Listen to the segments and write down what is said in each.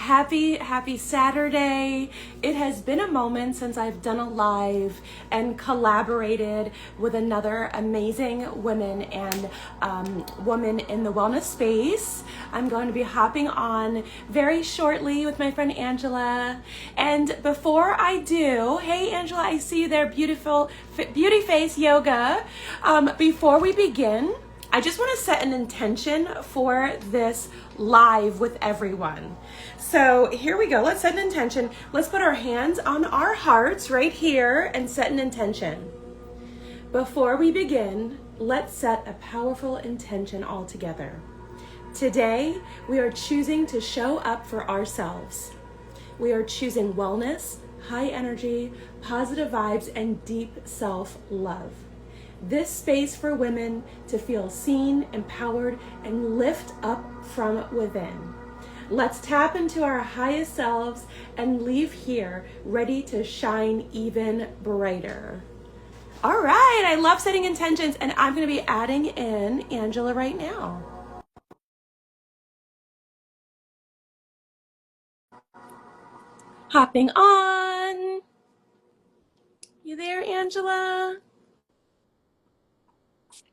Happy Saturday. It has been a moment since I've done a live and collaborated with another amazing woman in the wellness space. I'm going to be hopping on very shortly with my friend Angela. And before I do, hey Angela, I see you there, beautiful beauty face yoga. Before we begin, I just want to set an intention for this live with everyone. So here we go. Let's set an intention. Let's put our hands on our hearts right here and set an intention. Before we begin, let's set a powerful intention all together. Today, we are choosing to show up for ourselves. We are choosing wellness, high energy, positive vibes, and deep self-love. This space for women to feel seen, empowered, and lift up from within. Let's tap into our highest selves and leave here ready to shine even brighter. All right, I love setting intentions, and I'm going to be adding in Angela right now. Hopping on. You there, Angela?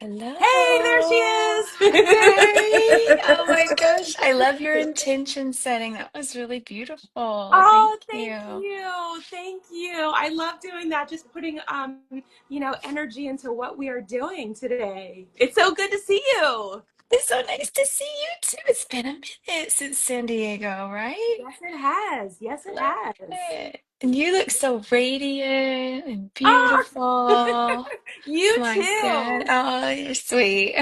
Hey, there she Hello. is. Hi. Oh my gosh. I love your intention setting. That was really beautiful. Thank Oh, thank you. you. Thank you. I love doing that, just putting energy into what we are doing today. It's so good to see you. It's so nice to see you too. It's been a minute since San Diego, right? Yes, it has. Yes, it Love has. it. And you look so radiant and Oh, beautiful. you My God. too. Oh, you're sweet.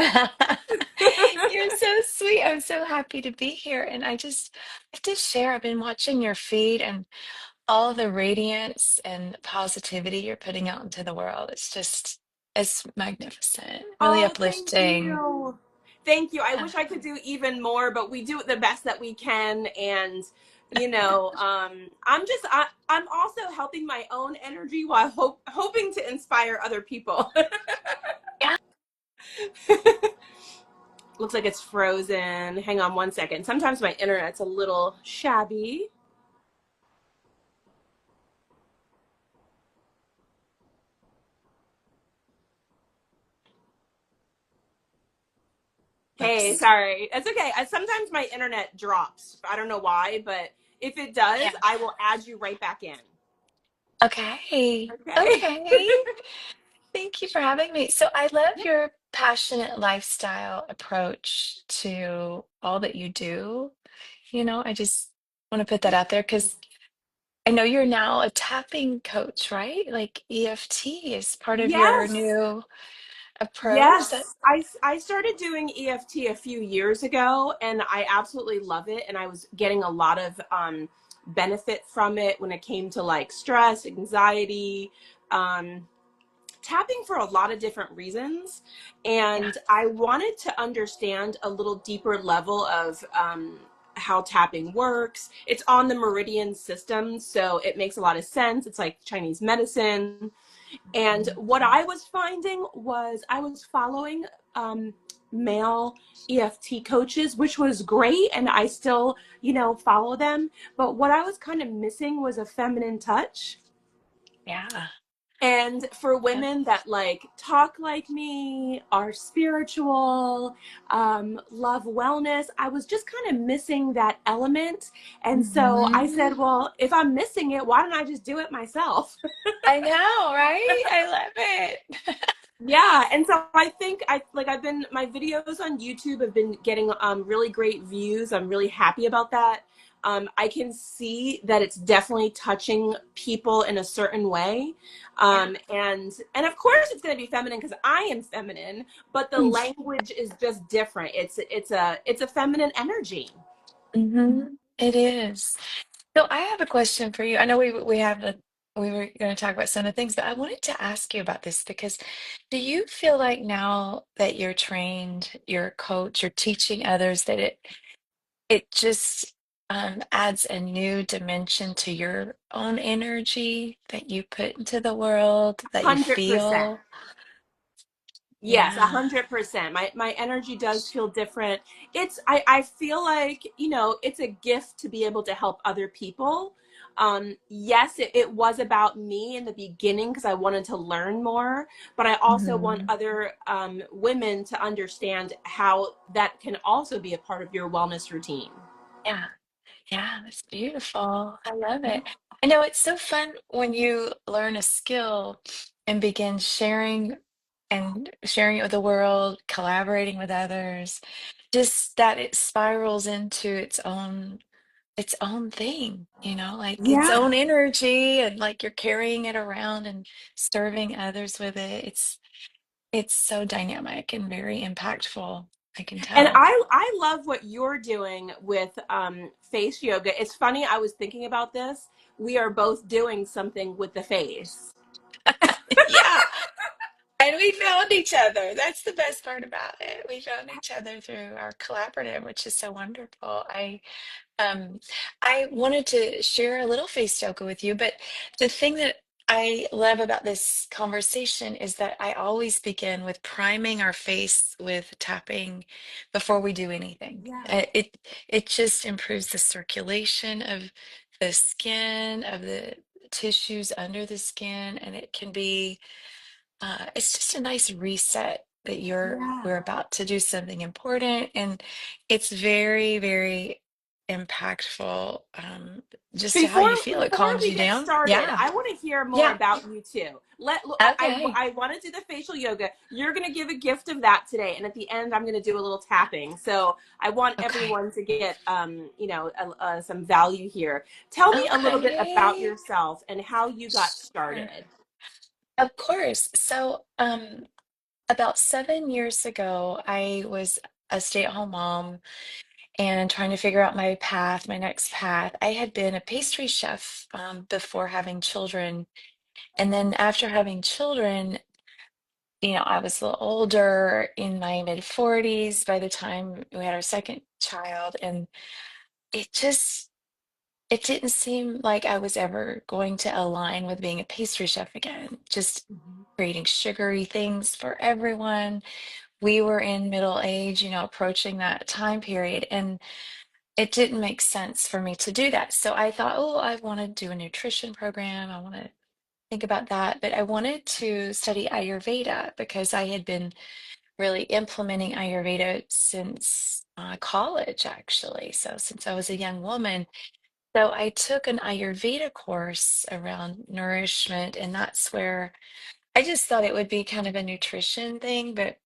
You're so sweet. I'm so happy to be here. And I have to share, I've been watching your feed and all the radiance and positivity you're putting out into the world. It's magnificent, really Oh, thank uplifting. you. Thank you. I Yeah. wish I could do even more, but we do it the best that we can. And, I'm also helping my own energy while hoping to inspire other people. Yeah. Looks like it's frozen. Hang on one second. Sometimes my internet's a little shabby. Hey, Oops. sorry. It's okay. Sometimes my internet drops. I don't know why, but if it does, Yeah. I will add you right back in. Okay. Okay. Okay. Thank you for having me. So I love your passionate lifestyle approach to all that you do. I just want to put that out there because I know you're now a tapping coach, right? Like EFT is part of your Yes. new approach. That Yes. I started doing EFT a few years ago and I absolutely love it. And I was getting a lot of benefit from it when it came to like stress, anxiety, um, tapping for a lot of different reasons. Yeah. And I wanted to understand a little deeper level of how tapping works. It's on the meridian system, so it makes a lot of sense. It's like Chinese medicine. And what I was finding was I was following male EFT coaches, which was great. And I still, follow them. But what I was kind of missing was a feminine touch. Yeah. And for Yeah. women that like talk like me, are spiritual, love wellness, I was just kind of missing that element. And so I Mhm. said, well, if I'm missing it, why don't I just do it myself? I know, right? I love it. Yeah, and so I think I've been my videos on YouTube have been getting really great views. I'm really happy about that. I can see that it's definitely touching people in a certain way. Yeah. And of course it's going to be feminine because I am feminine, but the language is just different. It's a feminine energy. Mm-hmm. It is. So I have a question for you. I know we were going to talk about some of the things, but I wanted to ask you about this because do you feel like now that you're trained, you're a coach, you're teaching others that it just adds a new dimension to your own energy that you put into the world, that you 100%. feel? Yes, Yeah. 100%. My energy does feel different. I feel like, it's a gift to be able to help other people. Yes, it was about me in the beginning because I wanted to learn more, but I also want Mhm. other women to understand how that can also be a part of your wellness routine. Yeah. Yeah, that's beautiful. I love it. I know it's so fun when you learn a skill and begin sharing it with the world, collaborating with others, just that it spirals into its own thing, like its Yeah. own energy and like you're carrying it around and serving others with it. It's so dynamic and very impactful. I can And tell. I love what you're doing with face yoga. It's funny, I was thinking about this. We are both doing something with the face. Yeah. And we found each other. That's the best part about it. We found each other through our collaborative, which is so wonderful. Um I wanted to share a little face yoga with you, but the thing that I love about this conversation is that I always begin with priming our face with tapping before we do anything. Yeah. It just improves the circulation of the skin, of the tissues under the skin, and it can be it's just a nice reset that Yeah. we're about to do something important, and it's very, very impactful. Just to how Before you feel, it before calms we you get down. started, Yeah, I want to hear more yeah. about you too. Okay, I want to do the facial yoga. You're going to give a gift of that today, and at the end, I'm going to do a little tapping. So I want okay, everyone to get some value here. Tell me a little bit about okay. yourself and how you got Sure, started. of course. So, about 7 years ago, I was a stay-at-home mom and trying to figure out my path, my next path. I had been a pastry chef before having children. And then after having children, I was a little older in my mid 40s by the time we had our second child. And it just, it didn't seem like I was ever going to align with being a pastry chef again, just Mhm. creating sugary things for everyone. We were in middle age, approaching that time period. And it didn't make sense for me to do that. So I thought, oh, I want to do a nutrition program. I want to think about that. But I wanted to study Ayurveda because I had been really implementing Ayurveda since college, actually. So since I was a young woman. So I took an Ayurveda course around nourishment, and that's where I just thought it would be kind of a nutrition thing, but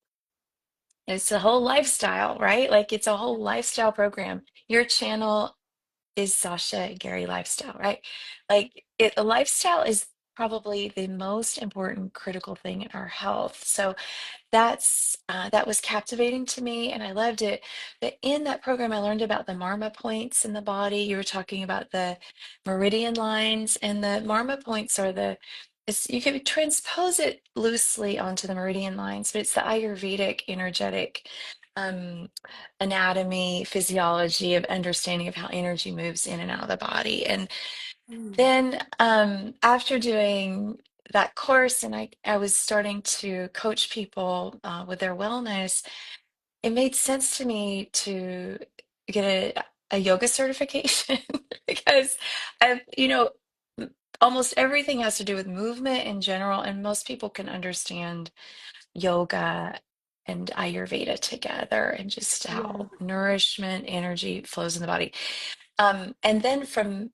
it's a whole lifestyle, right? Like it's a whole lifestyle program. Your channel is Sasha and Gary lifestyle, right? Like a lifestyle is probably the most important critical thing in our health. So that was captivating to me, and I loved it. But in that program, I learned about the marma points in the body. You were talking about the meridian lines, and the marma points are you can transpose it loosely onto the meridian lines, but it's the Ayurvedic energetic um, anatomy, physiology of understanding of how energy moves in and out of the body. And Mm. then after doing that course, and I was starting to coach people with their wellness, it made sense to me to get a yoga certification because almost everything has to do with movement in general, and most people can understand yoga and Ayurveda together and just Yeah. how nourishment, energy flows in the body. And then from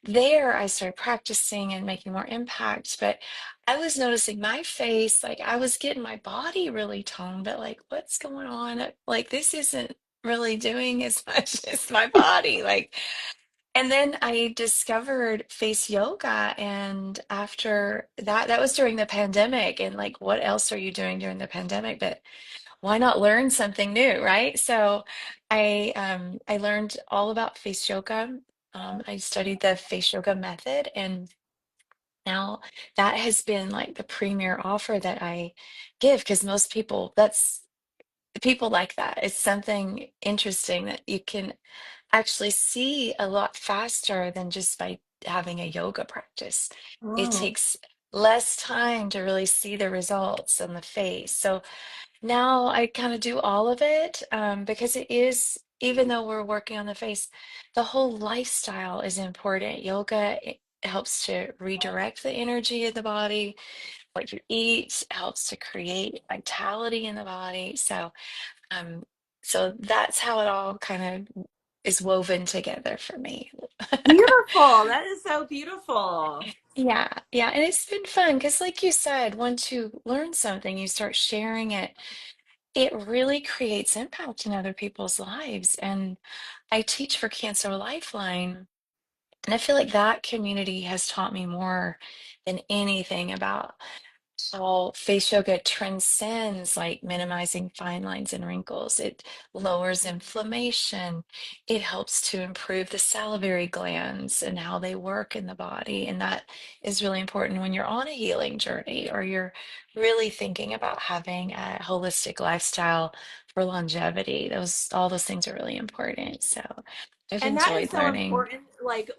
there, I started practicing and making more impact. But I was noticing my face, like I was getting my body really toned, but like, what's going on? Like, this isn't really doing as much as my body. Like, and then I discovered face yoga. And after that, that was during the pandemic. And like, what else are you doing during the pandemic? But why not learn something new, right? So I learned all about face yoga. I studied the face yoga method, and now that has been like the premier offer that I give because most people that's people like that. It's something interesting that you can actually see a lot faster than just by having a yoga practice. It Oh. takes less time to really see the results on the face. So now I kind of do all of it because it is, even though we're working on the face, the whole lifestyle is important. Yoga it helps to redirect the energy in the body. What you eat helps to create vitality in the body. Um, so that's how it all kind of is woven together for me. Beautiful. That is so beautiful. Yeah, yeah, and it's been fun because, like you said, once you learn something, you start sharing it. It really creates impact in other people's lives. And I teach for Cancer Lifeline, and I feel like that community has taught me more than anything about how face yoga transcends like minimizing fine lines and wrinkles. It lowers inflammation. It helps to improve the salivary glands and how they work in the body. And that is really important when you're on a healing journey or you're really thinking about having a holistic lifestyle for longevity. All those things are really important. So I've And that is enjoyed so learning. important, like